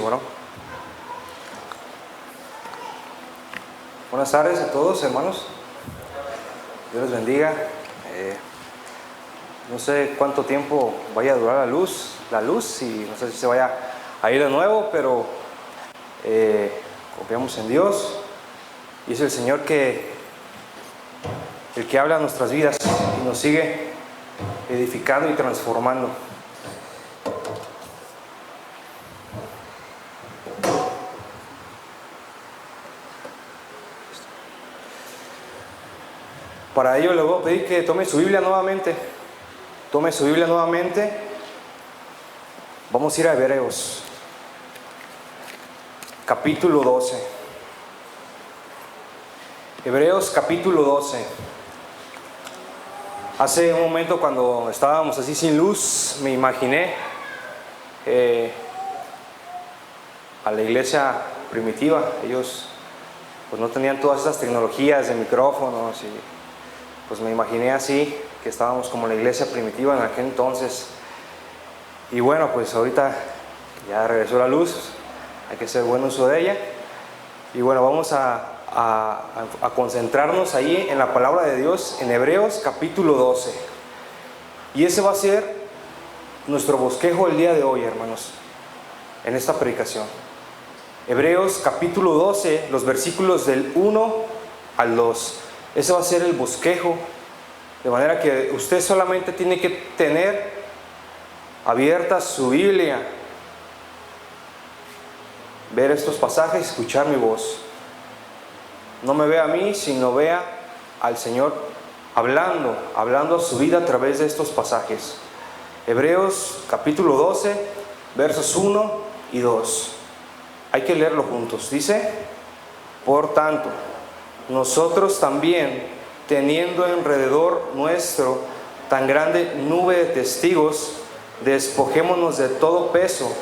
próximo, ¿no? Buenas tardes a todos, hermanos. Dios les bendiga. No sé cuánto tiempo vaya a durar la luz, y no sé si se vaya a ir de nuevo, pero confiamos en Dios. Y es el Señor el que habla en nuestras vidas y nos sigue edificando y transformando. Para ello le voy a pedir que tome su Biblia nuevamente. Tome su Biblia nuevamente. Vamos a ir a Hebreos, capítulo 12. Hebreos, capítulo 12. Hace un momento, cuando estábamos así sin luz, me imaginé a la iglesia primitiva. Ellos pues no tenían todas esas tecnologías de micrófonos y pues me imaginé así, que estábamos como la iglesia primitiva en aquel entonces. Y bueno, pues ahorita ya regresó la luz, hay que hacer buen uso de ella. Y bueno, vamos a concentrarnos ahí en la palabra de Dios, en Hebreos capítulo 12. Y ese va a ser nuestro bosquejo el día de hoy, hermanos, en esta predicación. Hebreos capítulo 12, los versículos del 1 al 2. Ese va a ser el bosquejo, de manera que usted solamente tiene que tener abierta su Biblia, ver estos pasajes, escuchar mi voz. No me vea a mí, sino vea al Señor hablando a su vida a través de estos pasajes. Hebreos capítulo 12, versos 1 y 2. Hay que leerlo juntos. Dice: por tanto, nosotros también, teniendo alrededor nuestro tan grande nube de testigos, despojémonos de todo peso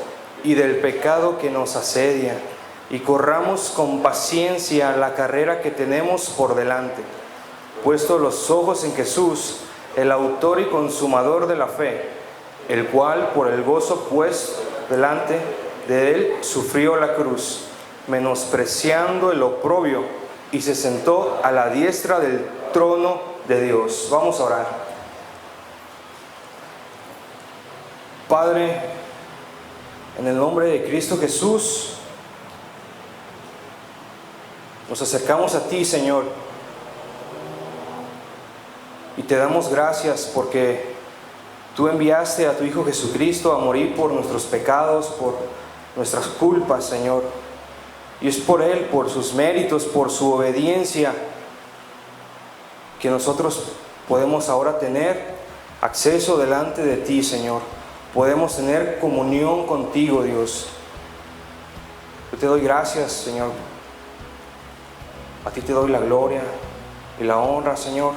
y del pecado que nos asedia, y corramos con paciencia la carrera que tenemos por delante, puesto los ojos en Jesús, el autor y consumador de la fe, el cual por el gozo puesto delante de él sufrió la cruz, menospreciando el oprobio, y se sentó a la diestra del trono de Dios. Vamos a orar. Padre, en el nombre de Cristo Jesús, nos acercamos a ti, Señor, y te damos gracias porque tú enviaste a tu Hijo Jesucristo a morir por nuestros pecados, por nuestras culpas, Señor. Y es por Él, por sus méritos, por su obediencia, que nosotros podemos ahora tener acceso delante de ti, Señor. Podemos tener comunión contigo, Dios. Yo te doy gracias, Señor. A ti te doy la gloria y la honra, Señor.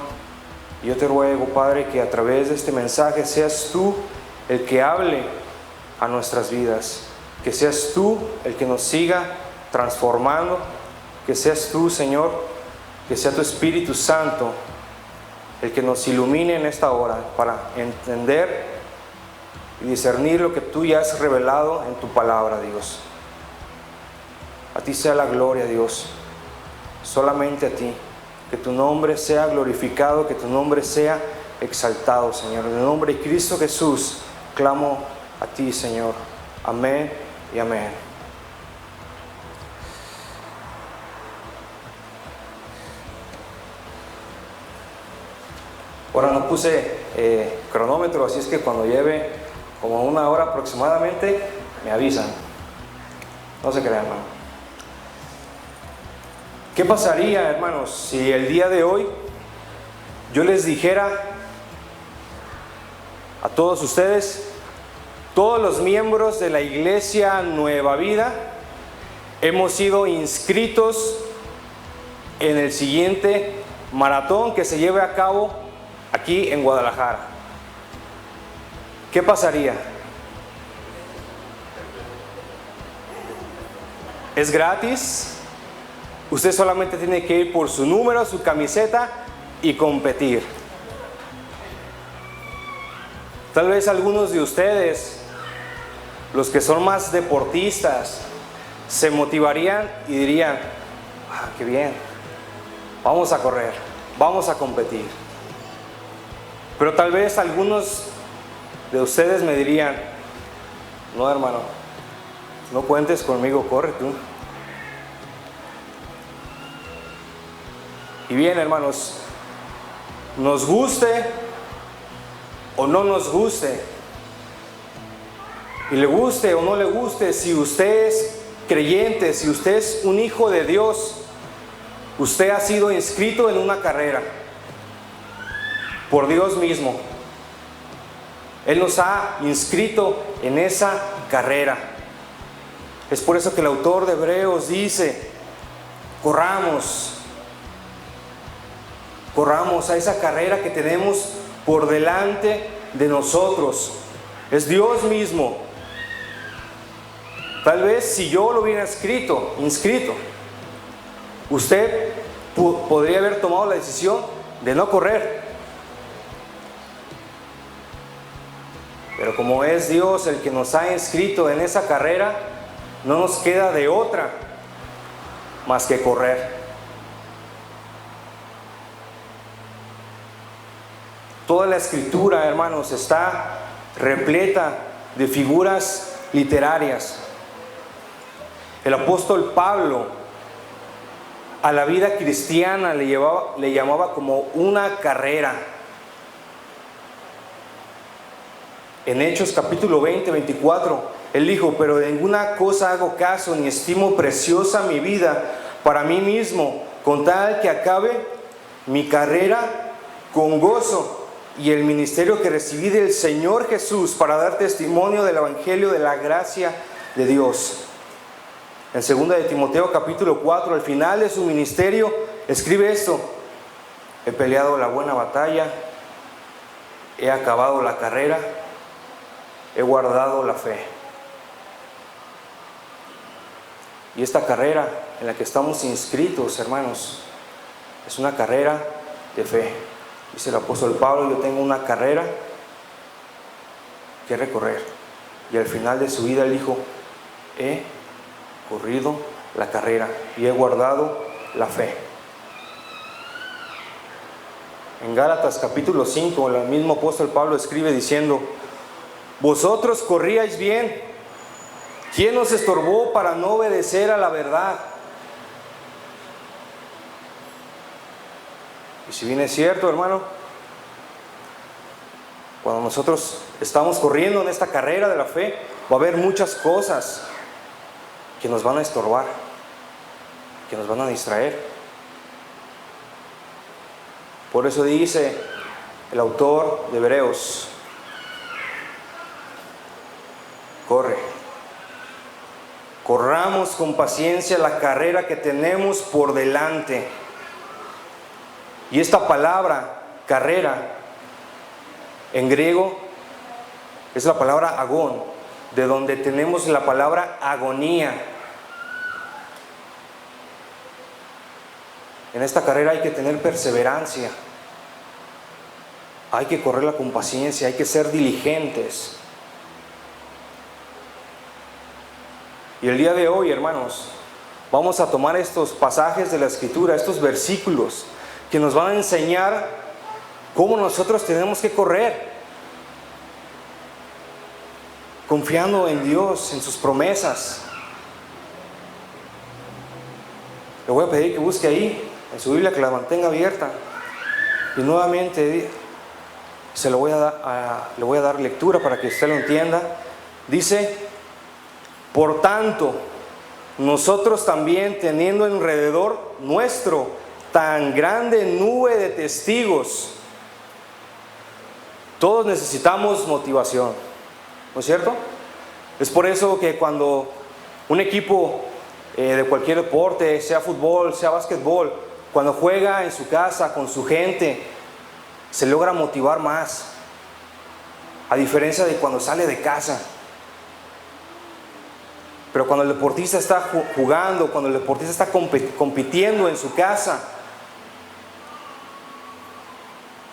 Y yo te ruego, Padre, que a través de este mensaje seas tú el que hable a nuestras vidas. Que seas tú el que nos siga transformando, que seas tú, Señor, que sea tu Espíritu Santo el que nos ilumine en esta hora para entender y discernir lo que tú ya has revelado en tu palabra, Dios. A ti sea la gloria, Dios, solamente a ti, que tu nombre sea glorificado, que tu nombre sea exaltado, Señor. En el nombre de Cristo Jesús clamo a ti, Señor. Amén y amén. Ahora no puse cronómetro, así es que cuando lleve como una hora aproximadamente, me avisan. No se crean, hermano. ¿Qué pasaría, hermanos, si el día de hoy yo les dijera a todos ustedes, todos los miembros de la Iglesia Nueva Vida, hemos sido inscritos en el siguiente maratón que se lleve a cabo aquí en Guadalajara? ¿Qué pasaría? Es gratis. Usted solamente tiene que ir por su número, su camiseta y competir. Tal vez algunos de ustedes, los que son más deportistas, se motivarían y dirían: qué bien, vamos a correr, vamos a competir. Pero tal vez algunos de ustedes me dirían: no, hermano, no cuentes conmigo, corre tú. Y bien, hermanos, nos guste o no nos guste, y le guste o no le guste, si usted es creyente, si usted es un hijo de Dios, usted ha sido inscrito en una carrera por Dios mismo. Él nos ha inscrito en esa carrera. Es por eso que el autor de Hebreos dice: corramos a esa carrera que tenemos por delante de nosotros. Es Dios mismo. Tal vez si yo lo hubiera inscrito, usted podría haber tomado la decisión de no correr. Pero como es Dios el que nos ha inscrito en esa carrera, no nos queda de otra más que correr. Toda la escritura, hermanos, está repleta de figuras literarias. El apóstol Pablo a la vida cristiana le llamaba como una carrera. En Hechos capítulo 20, 24, él dijo: pero de ninguna cosa hago caso, ni estimo preciosa mi vida para mí mismo, con tal que acabe mi carrera con gozo y el ministerio que recibí del Señor Jesús para dar testimonio del evangelio de la gracia de Dios. En 2 de Timoteo capítulo 4, al final de su ministerio, escribe esto: he peleado la buena batalla, he acabado la carrera, he guardado la fe. Y esta carrera en la que estamos inscritos, hermanos, es una carrera de fe. Dice el apóstol Pablo: yo tengo una carrera que recorrer. Y al final de su vida él dijo: he corrido la carrera y he guardado la fe. En Gálatas capítulo 5, el mismo apóstol Pablo escribe diciendo: vosotros corríais bien. ¿Quién nos estorbó para no obedecer a la verdad? Y si bien es cierto, hermano, cuando nosotros estamos corriendo en esta carrera de la fe, va a haber muchas cosas que nos van a estorbar, que nos van a distraer. Por eso dice el autor de Hebreos: corramos con paciencia la carrera que tenemos por delante. Y esta palabra, carrera, en griego es la palabra agón, de donde tenemos la palabra agonía. En esta carrera hay que tener perseverancia, hay que correrla con paciencia, hay que ser diligentes. Y el día de hoy, hermanos, vamos a tomar estos pasajes de la Escritura, estos versículos que nos van a enseñar cómo nosotros tenemos que correr, confiando en Dios, en sus promesas. Le voy a pedir que busque ahí en su Biblia, que la mantenga abierta, y nuevamente le voy a dar lectura para que usted lo entienda. Dice: por tanto, nosotros también, teniendo alrededor nuestro tan grande nube de testigos. Todos necesitamos motivación, ¿no es cierto? Es por eso que cuando un equipo de cualquier deporte, sea fútbol, sea básquetbol, cuando juega en su casa con su gente, se logra motivar más, a diferencia de cuando sale de casa. Pero cuando el deportista está jugando, cuando el deportista está compitiendo en su casa,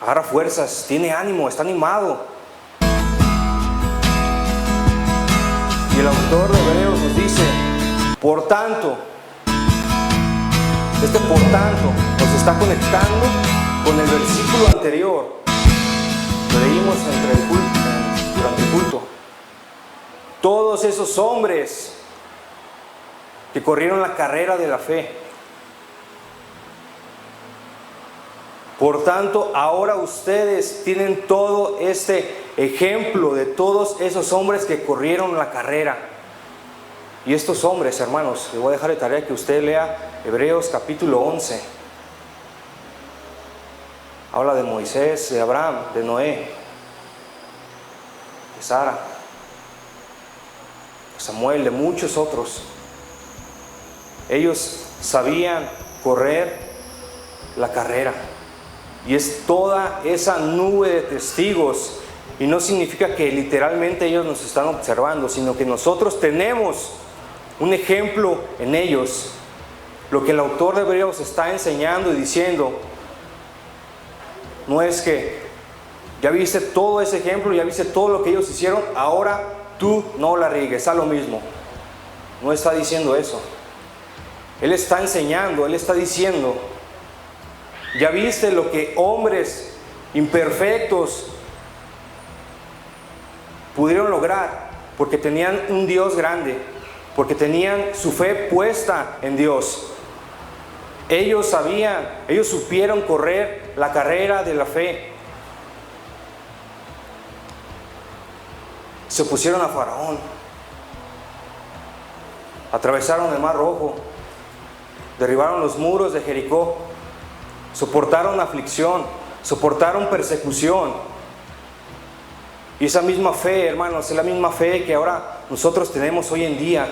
agarra fuerzas, tiene ánimo, está animado. Y el autor de Hebreos nos dice: Por tanto, este por tanto nos está conectando con el versículo anterior. Lo leímos durante el culto. Todos esos hombres que corrieron la carrera de la fe. Por tanto, ahora ustedes tienen todo este ejemplo de todos esos hombres que corrieron la carrera. Y estos hombres, hermanos, les voy a dejar de tarea que usted lea Hebreos capítulo 11. Habla de Moisés, de Abraham, de Noé, de Sara, de Samuel, de muchos otros. Ellos sabían correr la carrera. Y es toda esa nube de testigos. Y no significa que literalmente ellos nos están observando, sino que nosotros tenemos un ejemplo en ellos. Lo que el autor de Hebreos está enseñando y diciendo no es que ya viste todo ese ejemplo, ya viste todo lo que ellos hicieron, ahora tú no la riegues, haz lo mismo. No está diciendo eso. Él está enseñando, él está diciendo, ya viste lo que hombres imperfectos pudieron lograr, porque tenían un Dios grande, porque tenían su fe puesta en Dios. Ellos sabían, ellos supieron correr la carrera de la fe. Se opusieron a Faraón, atravesaron el Mar Rojo, derribaron los muros de Jericó, soportaron aflicción, soportaron persecución. Y esa misma fe, hermanos, es la misma fe que ahora nosotros tenemos hoy en día.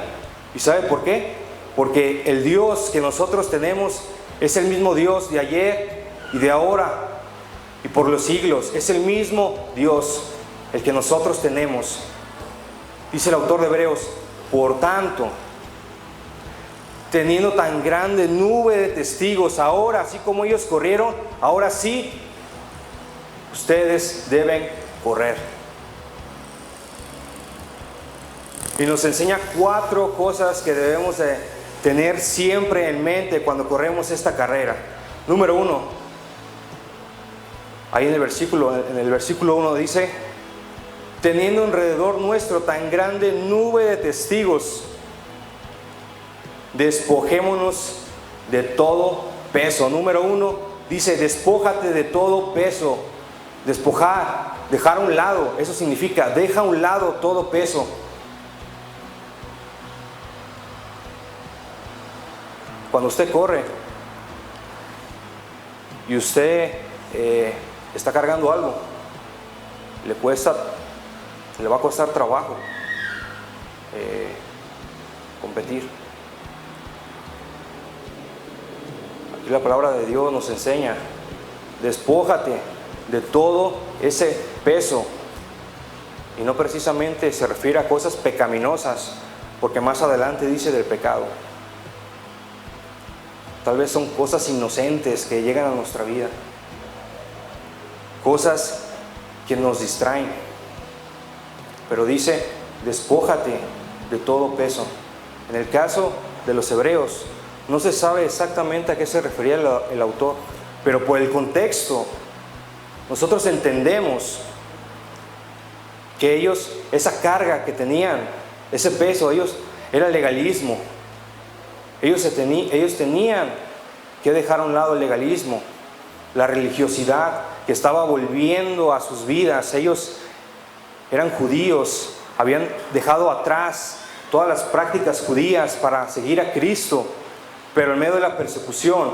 ¿Y sabe por qué? Porque el Dios que nosotros tenemos es el mismo Dios de ayer y de ahora y por los siglos. Es el mismo Dios el que nosotros tenemos. Dice el autor de Hebreos, por tanto, teniendo tan grande nube de testigos, ahora, así como ellos corrieron, ahora sí, ustedes deben correr. Y nos enseña 4 cosas que debemos de tener siempre en mente cuando corremos esta carrera. Número 1, ahí en el versículo 1 dice, teniendo alrededor nuestro tan grande nube de testigos, despojémonos de todo peso. Número 1 dice, despójate de todo peso. Despojar, dejar a un lado, eso significa, deja a un lado todo peso. Cuando usted corre y usted está cargando algo, le va a costar trabajo competir. Aquí la palabra de Dios nos enseña, despójate de todo ese peso. Y no precisamente se refiere a cosas pecaminosas, porque más adelante dice del pecado. Tal vez son cosas inocentes que llegan a nuestra vida, cosas que nos distraen. Pero dice, despójate de todo peso. En el caso de los hebreos, no se sabe exactamente a qué se refería el autor, pero por el contexto, nosotros entendemos que ellos, esa carga que tenían, ese peso, ellos, era legalismo. Ellos tenían que dejar a un lado el legalismo, la religiosidad que estaba volviendo a sus vidas. Ellos eran judíos, habían dejado atrás todas las prácticas judías para seguir a Cristo, pero en medio de la persecución,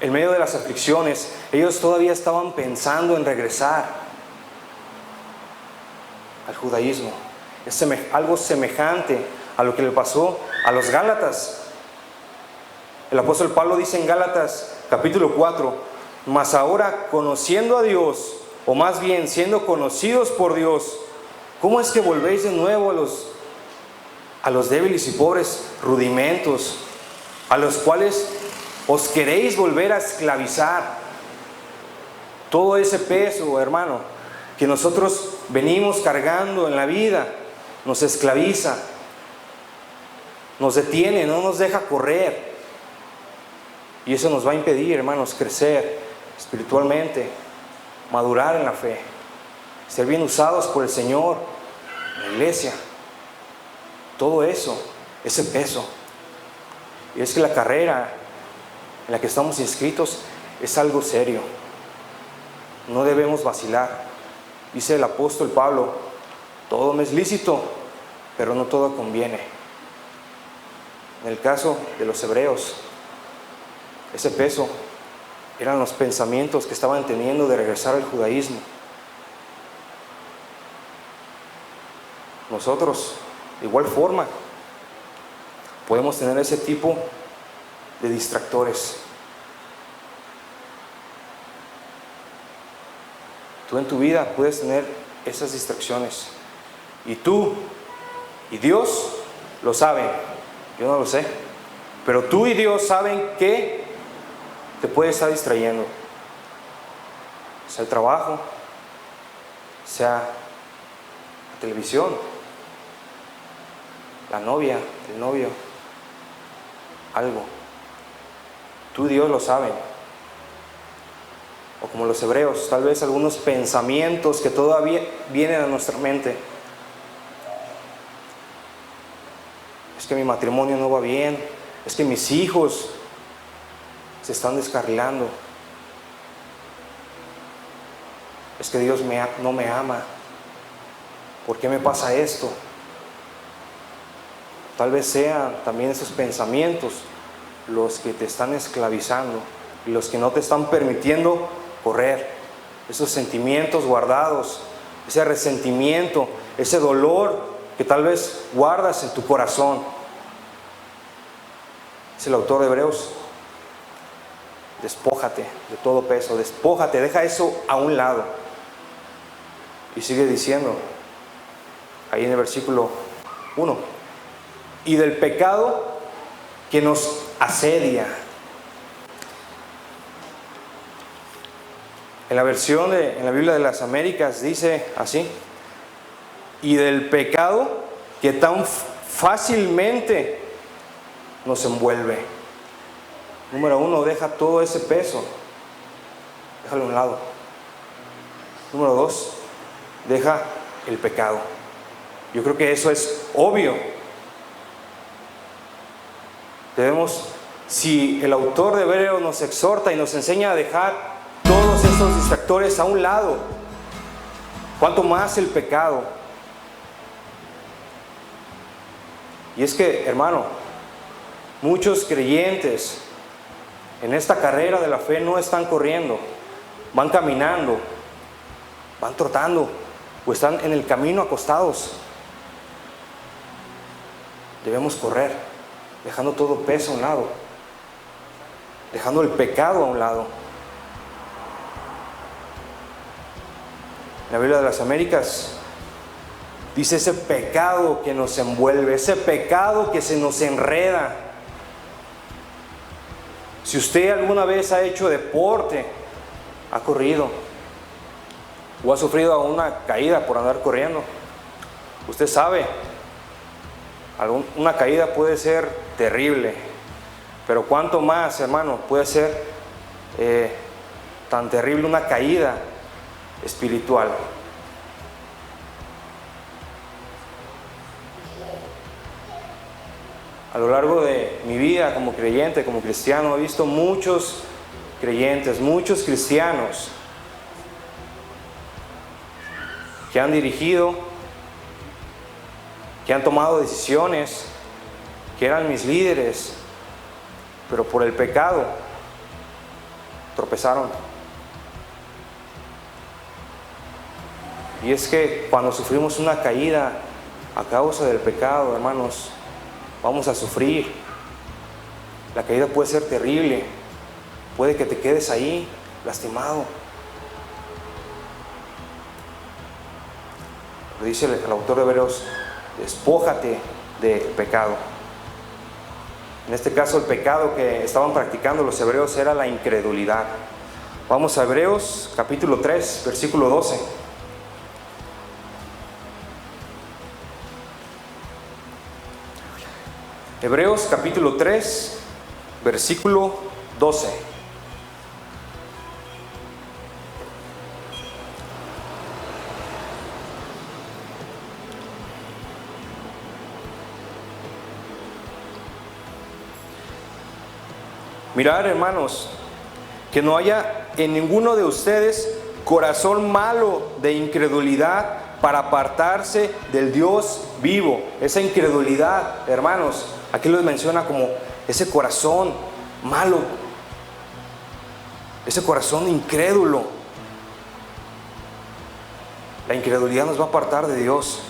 en medio de las aflicciones, ellos todavía estaban pensando en regresar al judaísmo. Es algo semejante a lo que le pasó a los Gálatas. El apóstol Pablo dice en Gálatas capítulo 4, mas ahora conociendo a Dios, o más bien siendo conocidos por Dios, ¿cómo es que volvéis de nuevo a los débiles y pobres rudimentos, a los cuales os queréis volver a esclavizar? Todo ese peso, hermano, que nosotros venimos cargando en la vida, nos esclaviza. nos detiene, no nos deja correr. Y eso nos va a impedir, hermanos, crecer espiritualmente, madurar en la fe, ser bien usados por el Señor, en la iglesia. Todo eso, ese peso. Y es que la carrera en la que estamos inscritos es algo serio. No debemos vacilar. Dice el apóstol Pablo: todo me es lícito, pero no todo conviene. En el caso de los hebreos, ese peso eran los pensamientos que estaban teniendo de regresar al judaísmo. Nosotros, de igual forma, podemos tener ese tipo de distractores. Tú en tu vida puedes tener esas distracciones. Y tú y Dios lo saben. Yo no lo sé. Pero tú y Dios saben que te puede estar distrayendo. Sea el trabajo, sea la televisión, la novia, el novio, algo. Tú y Dios lo saben. O como los hebreos, tal vez algunos pensamientos que todavía vienen a nuestra mente. Es que mi matrimonio no va bien, es que mis hijos se están descarrilando, es que Dios no me ama, ¿por qué me pasa esto? Tal vez sean también esos pensamientos los que te están esclavizando y los que no te están permitiendo correr. Esos sentimientos guardados, ese resentimiento, ese dolor que tal vez guardas en tu corazón. Es el autor de Hebreos: despójate de todo peso, despójate, deja eso a un lado. Y sigue diciendo, ahí en el versículo 1, y del pecado que nos asedia. En la Biblia de las Américas dice así: y del pecado que tan fácilmente nos envuelve. Número 1, deja todo ese peso, déjalo a un lado. Número 2, deja el pecado. Yo creo que eso es obvio. Si el autor de Hebreos nos exhorta y nos enseña a dejar todos esos distractores a un lado, cuánto más el pecado. Y es que, hermano, muchos creyentes en esta carrera de la fe no están corriendo, van caminando, van trotando o están en el camino acostados. Debemos correr, dejando todo peso a un lado, dejando el pecado a un lado. La Biblia de las Américas dice: ese pecado que nos envuelve, ese pecado que se nos enreda. Si usted alguna vez ha hecho deporte, ha corrido o ha sufrido una caída por andar corriendo, usted sabe, una caída puede ser terrible, pero cuánto más, hermano, puede ser tan terrible una caída espiritual. A lo largo de mi vida como creyente, como cristiano, he visto muchos creyentes, muchos cristianos que han dirigido, que han tomado decisiones, que eran mis líderes, pero por el pecado tropezaron. Y es que cuando sufrimos una caída a causa del pecado, hermanos, vamos a sufrir. La caída puede ser terrible, puede que te quedes ahí lastimado. Lo dice el autor de Hebreos: despójate del pecado. En este caso, el pecado que estaban practicando los hebreos era la incredulidad. Vamos a Hebreos capítulo 3, versículo 12. Hebreos capítulo 3, versículo 12. Mirad, hermanos, que no haya en ninguno de ustedes corazón malo de incredulidad para apartarse del Dios vivo. Esa incredulidad, hermanos, aquí lo menciona como ese corazón malo, ese corazón incrédulo. La incredulidad nos va a apartar de Dios.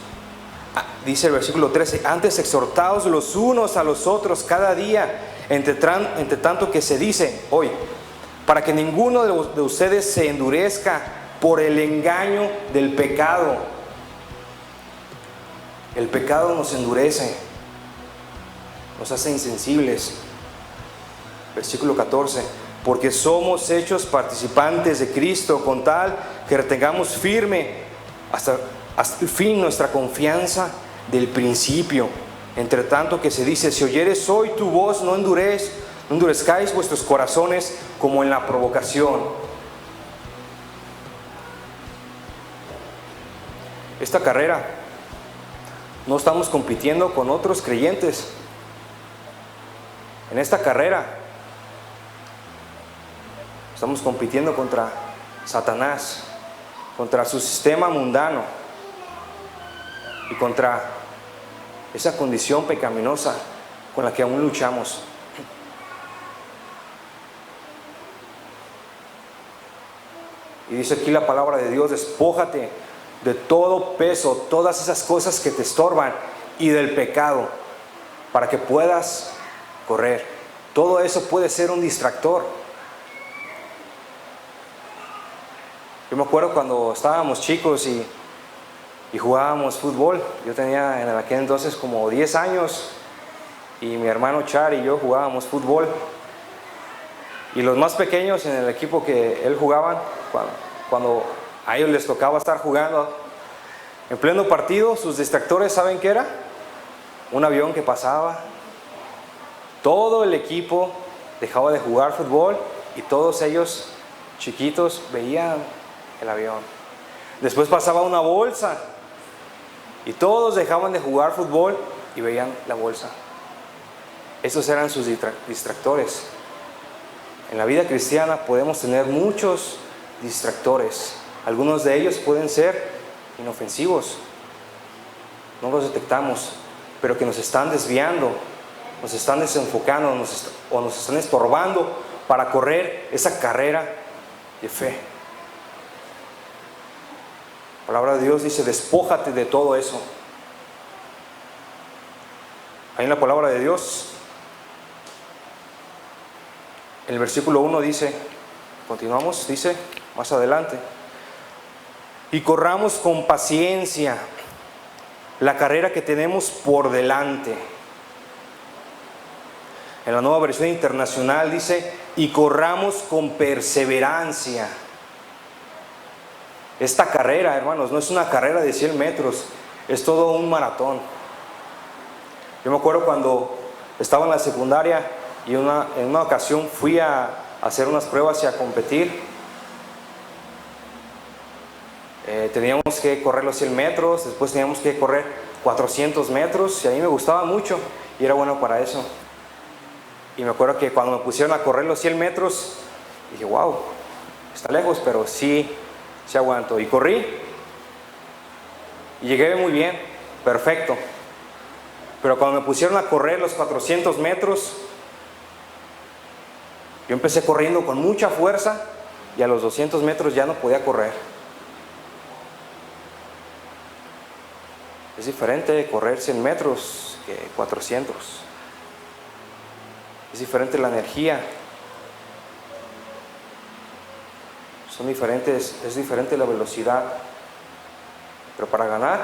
Dice el versículo 13: antes exhortaos los unos a los otros cada día, entre tanto que se dice hoy, para que ninguno de ustedes se endurezca por el engaño del pecado. El pecado nos endurece, nos hace insensibles. Versículo 14: porque somos hechos participantes de Cristo, con tal que retengamos firme hasta el fin nuestra confianza del principio. Entre tanto que se dice, si oyeres hoy tu voz, no endurezcáis vuestros corazones como en la provocación. Esta carrera no estamos compitiendo con otros creyentes. En esta carrera estamos compitiendo contra Satanás, contra su sistema mundano y contra esa condición pecaminosa con la que aún luchamos. Y dice aquí la palabra de Dios: despójate de todo peso, todas esas cosas que te estorban, y del pecado, para que puedas correr. Todo eso puede ser un distractor. Yo me acuerdo cuando estábamos chicos y jugábamos fútbol. Yo tenía en aquel entonces como 10 años y mi hermano Char y yo jugábamos fútbol. Y los más pequeños en el equipo que él jugaban, cuando a ellos les tocaba estar jugando en pleno partido, sus distractores, ¿saben qué era? Un avión que pasaba. Todo el equipo dejaba de jugar fútbol y todos ellos chiquitos veían el avión. Después pasaba una bolsa y todos dejaban de jugar fútbol y veían la bolsa. Esos eran sus distractores. En la vida cristiana podemos tener muchos distractores. Algunos de ellos pueden ser inofensivos, no los detectamos, pero que nos están desviando, nos están desenfocando o nos están estorbando para correr esa carrera de fe. La palabra de Dios dice: despójate de todo eso. Ahí en la palabra de Dios, el versículo 1 dice, continuamos, dice más adelante: y corramos con paciencia la carrera que tenemos por delante. En la Nueva Versión Internacional dice: y corramos con perseverancia. Esta carrera, hermanos, no es una carrera de 100 metros, es todo un maratón. Yo me acuerdo cuando estaba en la secundaria y en una ocasión fui a hacer unas pruebas y a competir. Teníamos que correr los 100 metros, después teníamos que correr 400 metros y a mí me gustaba mucho y era bueno para eso. Y me acuerdo que cuando me pusieron a correr los 100 metros, dije, wow, está lejos, pero sí aguanto. Y corrí y llegué muy bien, perfecto. Pero cuando me pusieron a correr los 400 metros, yo empecé corriendo con mucha fuerza y a los 200 metros ya no podía correr. Es diferente correr 100 metros que 400. Es diferente la energía. Son diferentes, es diferente la velocidad. Pero para ganar,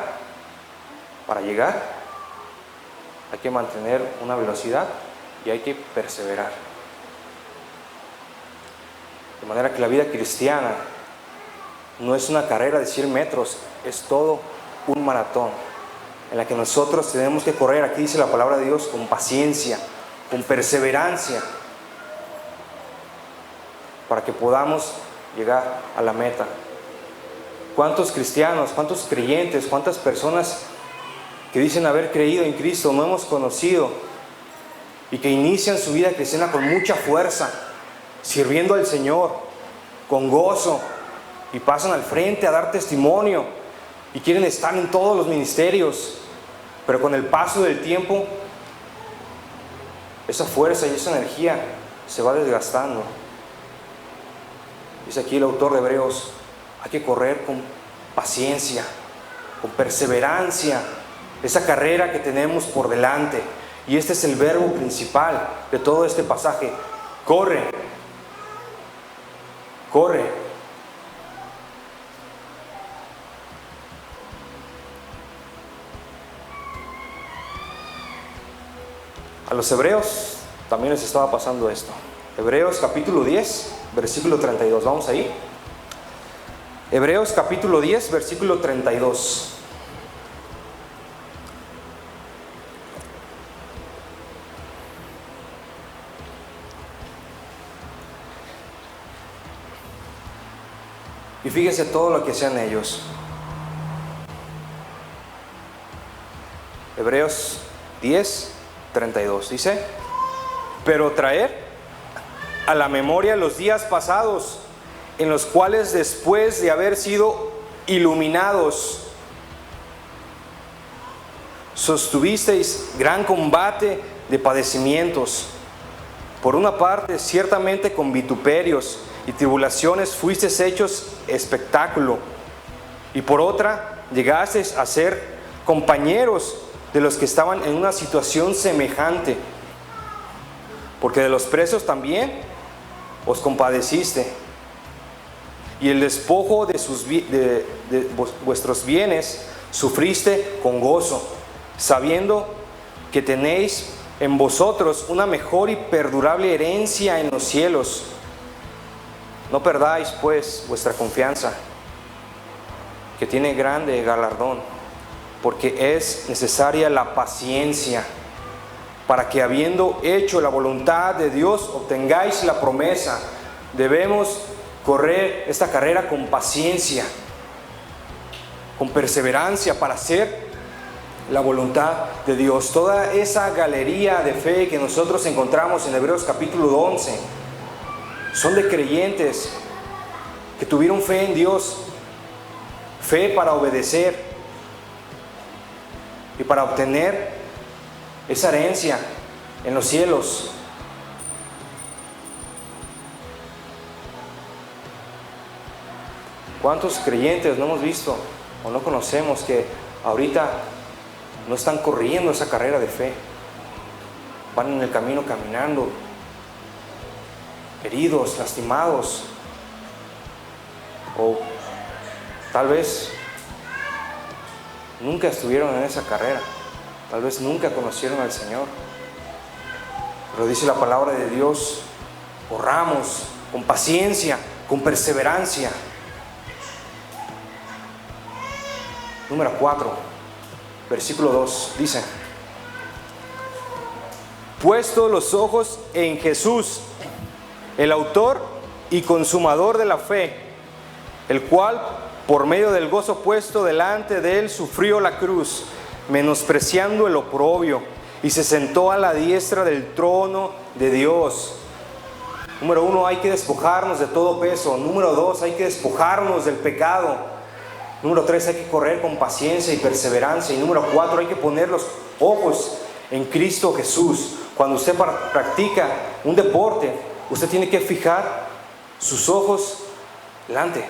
para llegar, hay que mantener una velocidad y hay que perseverar. De manera que la vida cristiana no es una carrera de 100 metros, es todo un maratón. en la que nosotros tenemos que correr, aquí dice la palabra de Dios, con paciencia, con perseverancia, para que podamos llegar a la meta. ¿Cuántos cristianos, cuántos creyentes, cuántas personas que dicen haber creído en Cristo no hemos conocido y que inician su vida cristiana con mucha fuerza, sirviendo al Señor, con gozo, y pasan al frente a dar testimonio y quieren estar en todos los ministerios, pero con el paso del tiempo esa fuerza y esa energía se va desgastando? Dice aquí el autor de Hebreos, hay que correr con paciencia, con perseverancia, esa carrera que tenemos por delante. Y este es el verbo principal de todo este pasaje: corre, corre. A los hebreos también les estaba pasando esto. Hebreos capítulo 10, versículo 32. Vamos ahí. Hebreos capítulo 10, versículo 32. Y fíjese todo lo que hacían ellos. Hebreos 10, 32 dice: pero traer a la memoria los días pasados, en los cuales después de haber sido iluminados, sostuvisteis gran combate de padecimientos. Por una parte, ciertamente con vituperios y tribulaciones fuisteis hechos espectáculo, y por otra, llegasteis a ser compañeros de los que estaban en una situación semejante, porque de los presos también os compadeciste, y el despojo de vuestros bienes sufriste con gozo, sabiendo que tenéis en vosotros una mejor y perdurable herencia en los cielos. No perdáis pues vuestra confianza, que tiene grande galardón, porque es necesaria la paciencia, para que habiendo hecho la voluntad de Dios obtengáis la promesa. Debemos correr esta carrera con paciencia, con perseverancia, para hacer la voluntad de Dios. Toda esa galería de fe que nosotros encontramos en Hebreos capítulo 11 son de creyentes que tuvieron fe en Dios, fe para obedecer y para obtener esa herencia en los cielos. ¿Cuántos creyentes no hemos visto o no conocemos que ahorita no están corriendo esa carrera de fe? Van en el camino caminando, heridos, lastimados, o tal vez nunca estuvieron en esa carrera, tal vez nunca conocieron al Señor. Pero dice la palabra de Dios: corramos con paciencia, con perseverancia. Número 4, versículo 2, dice: puesto los ojos en Jesús, el autor y consumador de la fe, el cual por medio del gozo puesto delante de él sufrió la cruz, menospreciando el oprobio, y se sentó a la diestra del trono de Dios. Número 1, hay que despojarnos de todo peso. Número 2, hay que despojarnos del pecado. Número 3, hay que correr con paciencia y perseverancia. Y número 4, hay que poner los ojos en Cristo Jesús. Cuando usted practica un deporte, usted tiene que fijar sus ojos delante,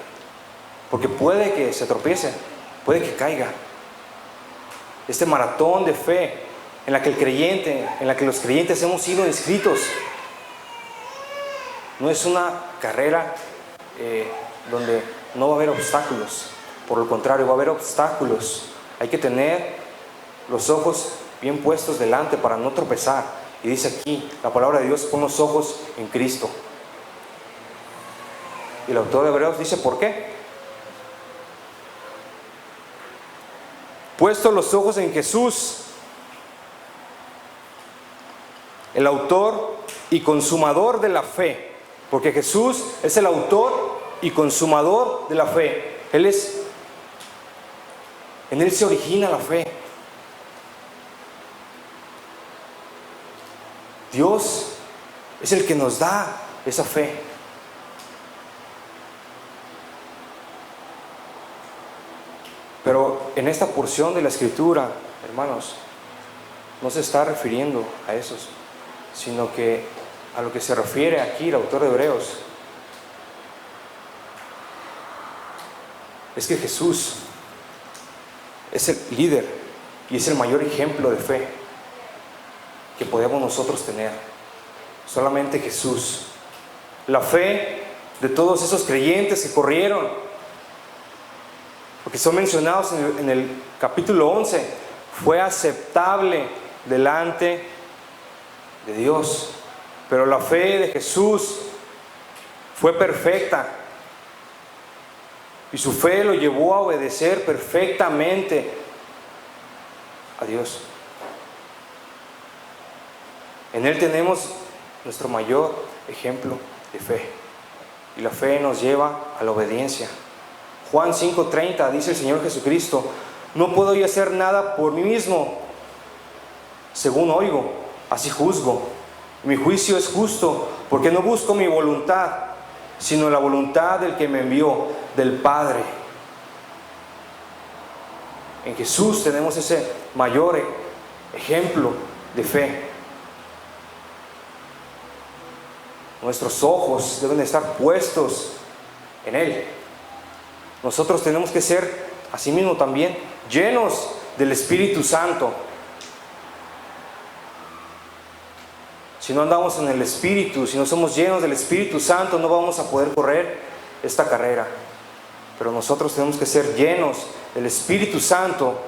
porque puede que se tropiece, puede que caiga. Este maratón de fe en la que los creyentes hemos sido inscritos, no es una carrera donde no va a haber obstáculos. Por lo contrario, va a haber obstáculos. Hay que tener los ojos bien puestos delante para no tropezar. Y dice aquí la palabra de Dios: pon los ojos en Cristo. Y el autor de Hebreos dice: ¿por qué? puesto los ojos en Jesús, el autor y consumador de la fe, porque Jesús es el autor y consumador de la fe. En Él se origina la fe. Dios es el que nos da esa fe. Pero en esta porción de la Escritura, hermanos, no se está refiriendo a esos, sino que a lo que se refiere aquí el autor de Hebreos es que Jesús es el líder y es el mayor ejemplo de fe que podemos nosotros tener. Solamente Jesús. La fe de todos esos creyentes que corrieron, porque son mencionados en el capítulo 11, fue aceptable delante de Dios. Pero la fe de Jesús fue perfecta, y su fe lo llevó a obedecer perfectamente a Dios. En Él tenemos nuestro mayor ejemplo de fe, y la fe nos lleva a la obediencia. Juan 5:30 dice el Señor Jesucristo: no puedo yo hacer nada por mí mismo. Según oigo, así juzgo. Mi juicio es justo, porque no busco mi voluntad, sino la voluntad del que me envió, del Padre. En Jesús tenemos ese mayor ejemplo de fe. Nuestros ojos deben estar puestos en Él. Nosotros tenemos que ser, asimismo también, llenos del Espíritu Santo. Si no andamos en el Espíritu, si no somos llenos del Espíritu Santo, no vamos a poder correr esta carrera. Pero nosotros tenemos que ser llenos del Espíritu Santo,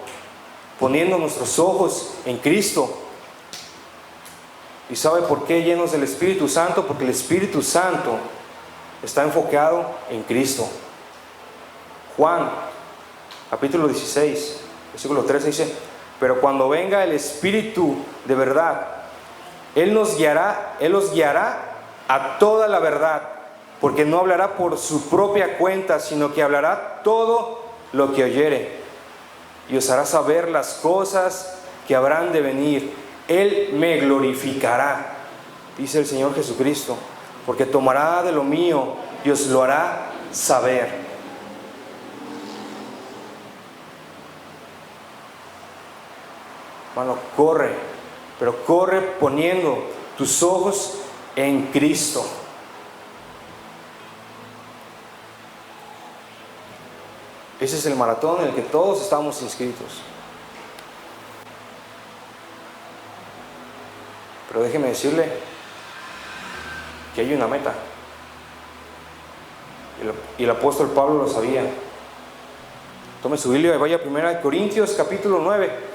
poniendo nuestros ojos en Cristo. ¿Y sabe por qué llenos del Espíritu Santo? Porque el Espíritu Santo está enfocado en Cristo. Juan, capítulo 16, versículo 13 dice: pero cuando venga el Espíritu de verdad, Él los guiará a toda la verdad, porque no hablará por su propia cuenta, sino que hablará todo lo que oyere, y os hará saber las cosas que habrán de venir. Él me glorificará, dice el Señor Jesucristo, porque tomará de lo mío y os lo hará saber. Hermano, corre, pero corre poniendo tus ojos en Cristo. Ese es el maratón en el que todos estamos inscritos. Pero déjeme decirle que hay una meta. Y el apóstol Pablo lo sabía. Tome su Biblia y vaya a 1 Corintios capítulo 9.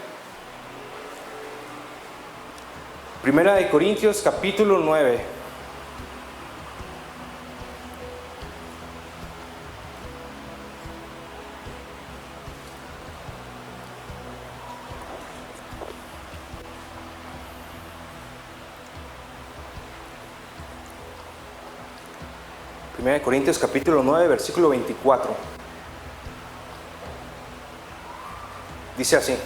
1 Corintios capítulo 9. Corintios capítulo 9, versículo 24. Dice así: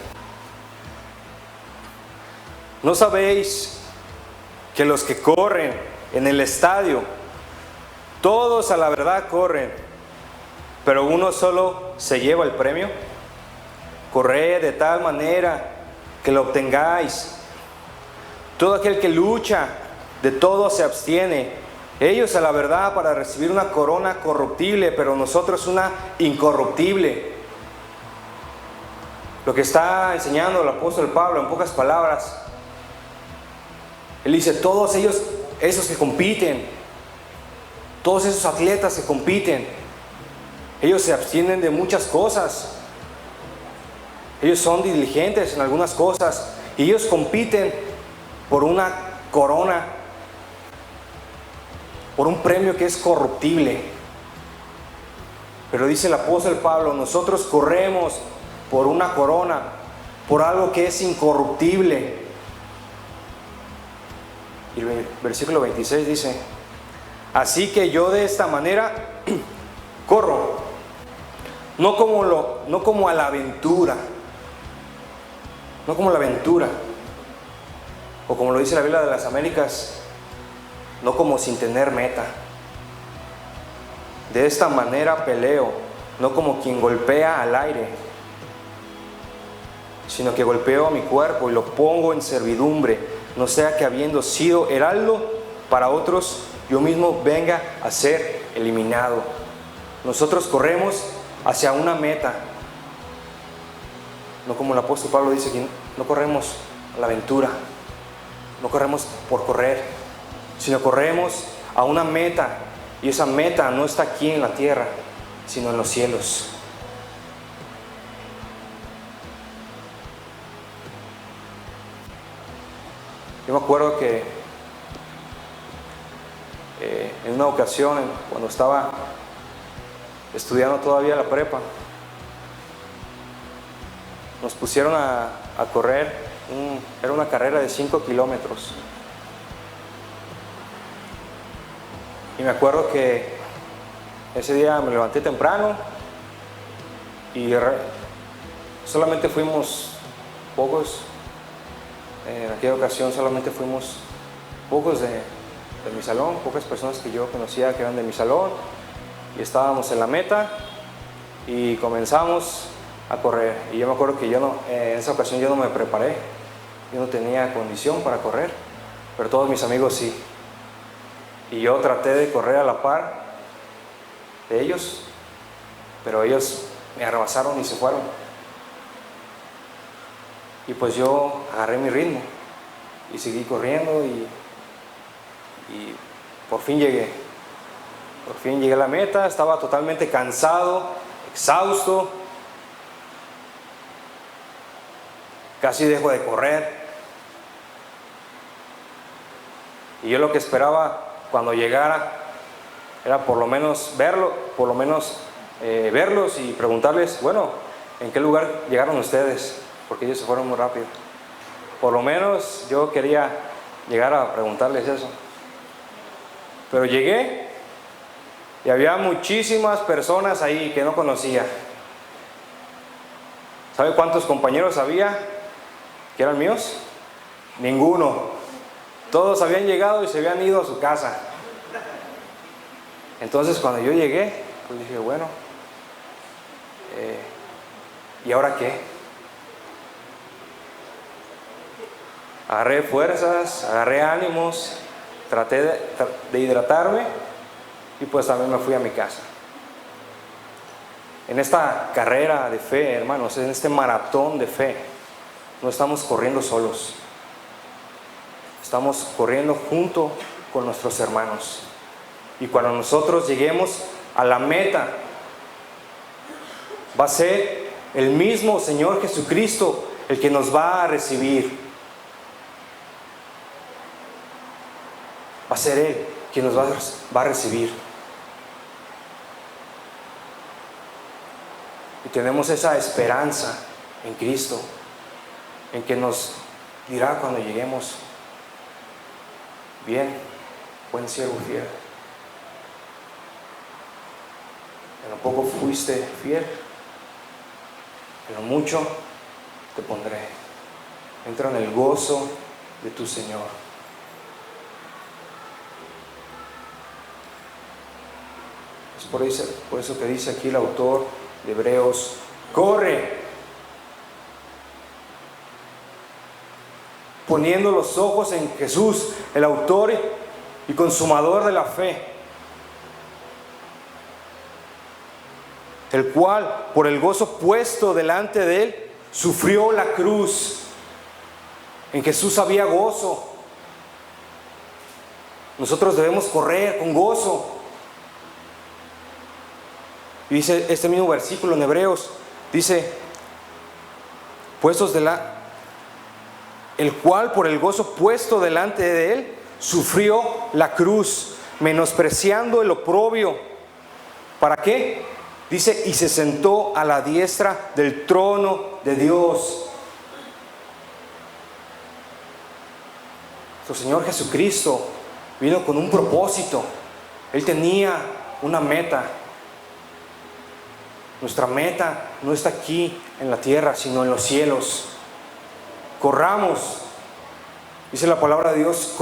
¿no sabéis que los que corren en el estadio, todos a la verdad corren, pero uno solo se lleva el premio? Corred de tal manera que lo obtengáis. Todo aquel que lucha, de todo se abstiene. Ellos a la verdad para recibir una corona corruptible, pero nosotros una incorruptible. Lo que está enseñando el apóstol Pablo en pocas palabras, él dice: todos ellos, esos que compiten, todos esos atletas que compiten, ellos se abstienen de muchas cosas. Ellos son diligentes en algunas cosas y ellos compiten por una corona, por un premio que es corruptible. Pero dice el apóstol Pablo: nosotros corremos por una corona por algo que es incorruptible. Y el versículo 26 dice: así que yo de esta manera corro, no como a la aventura, o como lo dice la Biblia de las Américas, no como sin tener meta. De esta manera peleo, no como quien golpea al aire, sino que golpeo a mi cuerpo y lo pongo en servidumbre, no sea que habiendo sido heraldo para otros, yo mismo venga a ser eliminado. Nosotros corremos hacia una meta, no como el apóstol Pablo dice, que no corremos a la aventura, no corremos por correr, sino corremos a una meta, y esa meta no está aquí en la tierra, sino en los cielos. Yo me acuerdo que en una ocasión, cuando estaba estudiando todavía la prepa, nos pusieron a correr, era una carrera de 5 kilómetros. Y me acuerdo que ese día me levanté temprano y solamente fuimos pocos. En aquella ocasión solamente fuimos pocos de mi salón, pocas personas que yo conocía que eran de mi salón, y estábamos en la meta y comenzamos a correr. Y yo me acuerdo que en esa ocasión yo no me preparé, yo no tenía condición para correr, pero todos mis amigos sí. Y yo traté de correr a la par de ellos, pero ellos me arrasaron y se fueron. Y pues yo agarré mi ritmo y seguí corriendo y por fin llegué. Por fin llegué a la meta, estaba totalmente cansado, exhausto. Casi dejo de correr. Y yo lo que esperaba cuando llegara era por lo menos verlos y preguntarles, bueno, ¿en qué lugar llegaron ustedes? Porque ellos se fueron muy rápido. Por lo menos yo quería llegar a preguntarles eso. Pero llegué y había muchísimas personas ahí que no conocía. ¿Sabe cuántos compañeros había que eran míos? Ninguno. Todos habían llegado y se habían ido a su casa. Entonces cuando yo llegué, pues dije, bueno, ¿y ahora qué? Agarré fuerzas, agarré ánimos, traté de hidratarme y pues también me fui a mi casa. En esta carrera de fe, hermanos, en este maratón de fe, no estamos corriendo solos. Estamos corriendo junto con nuestros hermanos. Y cuando nosotros lleguemos a la meta, va a ser el mismo Señor Jesucristo el que nos va a recibir. Va a ser Él quien nos va a recibir. Y tenemos esa esperanza en Cristo, en que nos dirá cuando lleguemos: bien, buen siervo fiel. En lo poco fuiste fiel, en lo mucho te pondré. Entra en el gozo de tu Señor. Es por eso que dice aquí el autor de Hebreos: corre, poniendo los ojos en Jesús, el autor y consumador de la fe, el cual, por el gozo puesto delante de él, sufrió la cruz. En Jesús había gozo. Nosotros debemos correr con gozo. Y dice este mismo versículo en Hebreos, dice, el cual por el gozo puesto delante de él, sufrió la cruz, menospreciando el oprobio. ¿Para qué? Dice, y se sentó a la diestra del trono de Dios. nuestro Señor Jesucristo vino con un propósito. Él tenía una meta. Nuestra meta no está aquí en la tierra, sino en los cielos. Corramos, dice la palabra de Dios,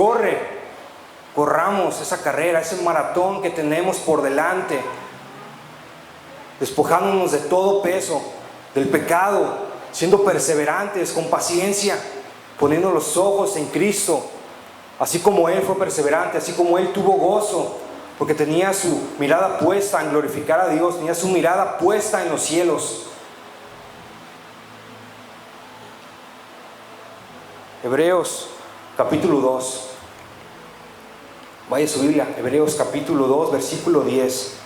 corramos esa carrera, ese maratón que tenemos por delante, despojándonos de todo peso, del pecado, siendo perseverantes, con paciencia, poniendo los ojos en Cristo, así como Él fue perseverante, así como Él tuvo gozo, porque tenía su mirada puesta en glorificar a Dios, tenía su mirada puesta en los cielos. Hebreos capítulo 2. Vaya su Biblia, Hebreos capítulo 2, versículo 10.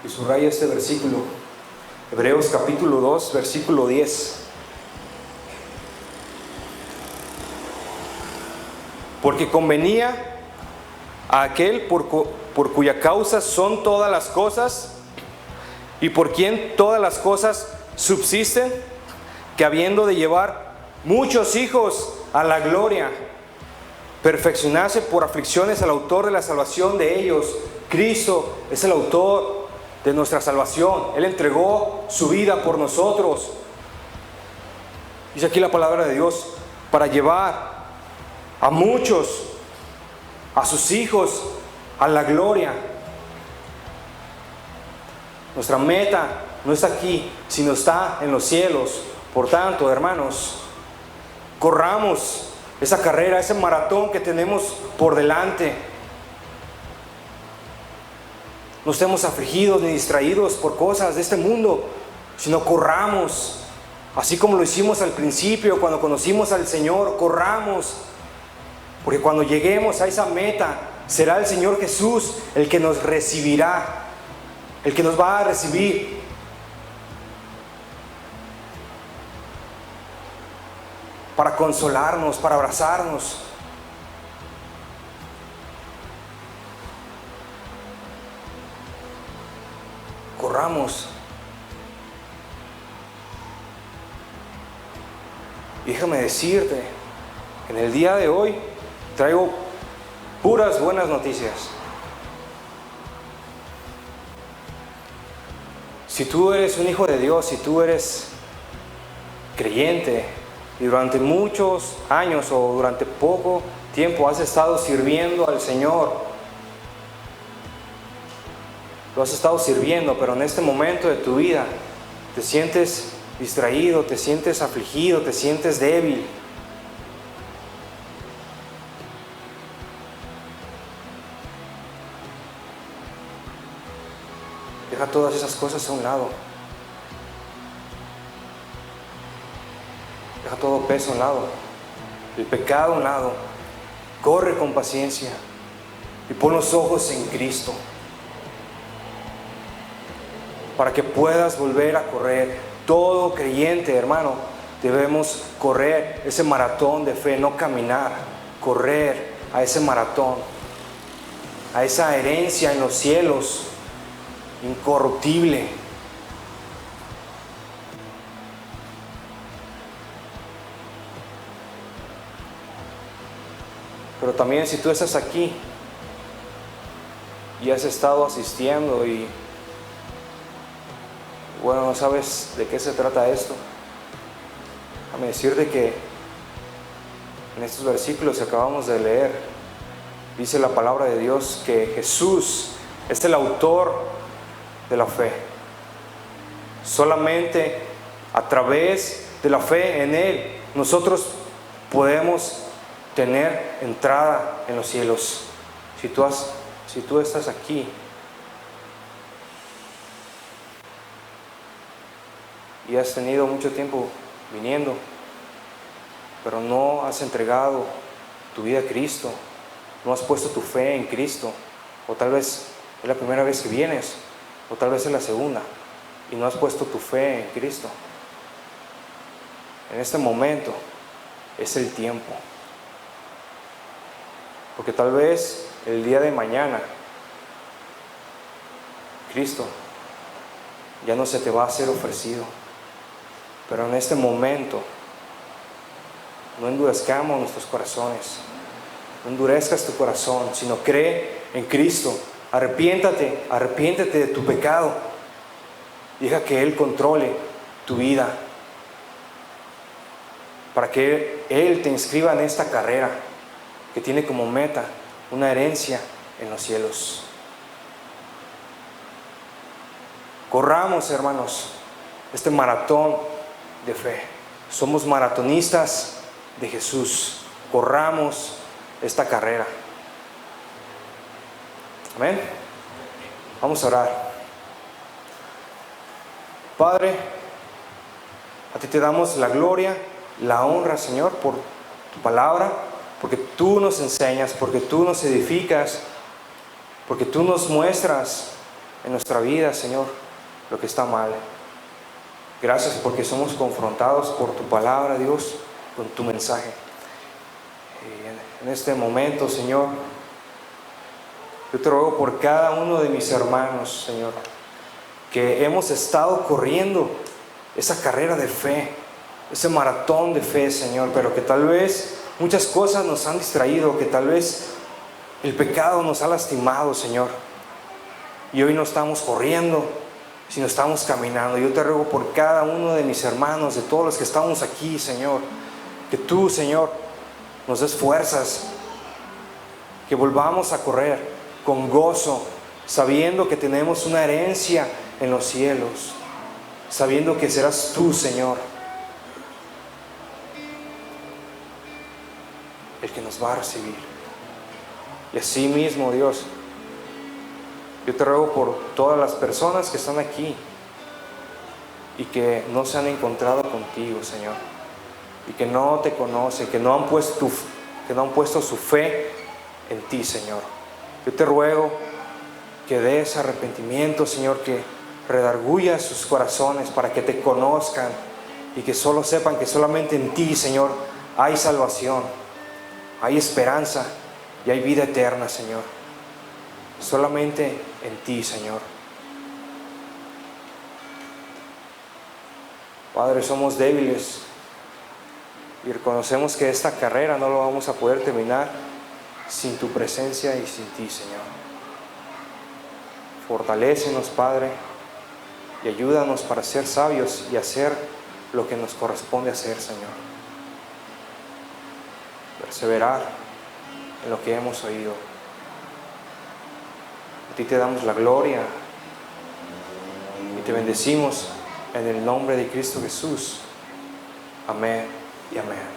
Y subraya este versículo. Hebreos capítulo 2, versículo 10. Porque convenía a aquel por cuya causa son todas las cosas, y por quien todas las cosas subsisten, que habiendo de llevar muchos hijos a la gloria, perfeccionarse por aflicciones al autor de la salvación de ellos. Cristo es el autor de nuestra salvación. Él entregó su vida por nosotros. Dice aquí la palabra de Dios, para llevar a muchos, a sus hijos, a la gloria. Nuestra meta no está aquí, sino está en los cielos. Por tanto, hermanos, corramos esa carrera, ese maratón que tenemos por delante. No estemos afligidos ni distraídos por cosas de este mundo, sino corramos, así como lo hicimos al principio, cuando conocimos al Señor. Corramos, porque cuando lleguemos a esa meta, será el Señor Jesús el que nos recibirá, el que nos va a recibir. Para consolarnos, para abrazarnos. Corramos. Déjame decirte, en el día de hoy traigo puras buenas noticias. Si tú eres un hijo de Dios, si tú eres creyente y durante muchos años o durante poco tiempo has estado sirviendo al Señor, lo has estado sirviendo, pero en este momento de tu vida te sientes distraído, te sientes afligido, te sientes débil. Deja todas esas cosas a un lado. Deja todo peso a un lado, el pecado a un lado. Corre con paciencia y pon los ojos en Cristo, para que puedas volver a correr. Todo creyente, hermano, debemos correr ese maratón de fe, no caminar, correr a ese maratón, a esa herencia en los cielos, incorruptible. Pero también si tú estás aquí y has estado asistiendo y bueno, no sabes de qué se trata esto, déjame decirte que en estos versículos que acabamos de leer, dice la palabra de Dios que Jesús es el autor de la fe. Solamente a través de la fe en Él, nosotros podemos tener entrada en los cielos. Si tú estás aquí y has tenido mucho tiempo viniendo, pero no has entregado tu vida a Cristo, no has puesto tu fe en Cristo, o tal vez es la primera vez que vienes, o tal vez es la segunda, y no has puesto tu fe en Cristo, en este momento es el tiempo. Porque tal vez el día de mañana Cristo ya no se te va a ser ofrecido. Pero en este momento, no endurezcamos nuestros corazones. No endurezcas tu corazón, sino cree en Cristo. Arrepiéntete de tu pecado. Deja que Él controle tu vida, para que Él te inscriba en esta carrera que tiene como meta una herencia en los cielos. Corramos, hermanos, este maratón de fe. Somos maratonistas de Jesús. Corramos esta carrera. Amén. Vamos a orar. Padre, a ti te damos la gloria, la honra, Señor, por tu palabra, porque tú nos enseñas, porque tú nos edificas, porque tú nos muestras en nuestra vida, Señor, lo que está mal. Gracias porque somos confrontados por tu palabra, Dios, con tu mensaje. Y en este momento, Señor, yo te ruego por cada uno de mis hermanos, Señor, que hemos estado corriendo esa carrera de fe, ese maratón de fe, Señor, pero que tal vez muchas cosas nos han distraído, que tal vez el pecado nos ha lastimado, Señor, y hoy no estamos corriendo, sino estamos caminando. Yo te ruego por cada uno de mis hermanos, de todos los que estamos aquí, Señor, que tú, Señor, nos des fuerzas, que volvamos a correr con gozo, sabiendo que tenemos una herencia en los cielos, sabiendo que serás tú, Señor, el que nos va a recibir. Y así mismo, Dios, yo te ruego por todas las personas que están aquí y que no se han encontrado contigo, Señor, y que no te conocen, que no han puesto su fe en ti, Señor. Yo te ruego que des arrepentimiento, Señor, que redarguya sus corazones para que te conozcan y que solo sepan que solamente en ti, Señor, hay salvación, hay esperanza y hay vida eterna, Señor. Solamente en ti, Señor. Padre, somos débiles y reconocemos que esta carrera no lo vamos a poder terminar sin tu presencia y sin ti, Señor. Fortalécenos, Padre, y ayúdanos para ser sabios y hacer lo que nos corresponde hacer, Señor. Perseverar en lo que hemos oído. A ti te damos la gloria y te bendecimos en el nombre de Cristo Jesús. Amén y amén.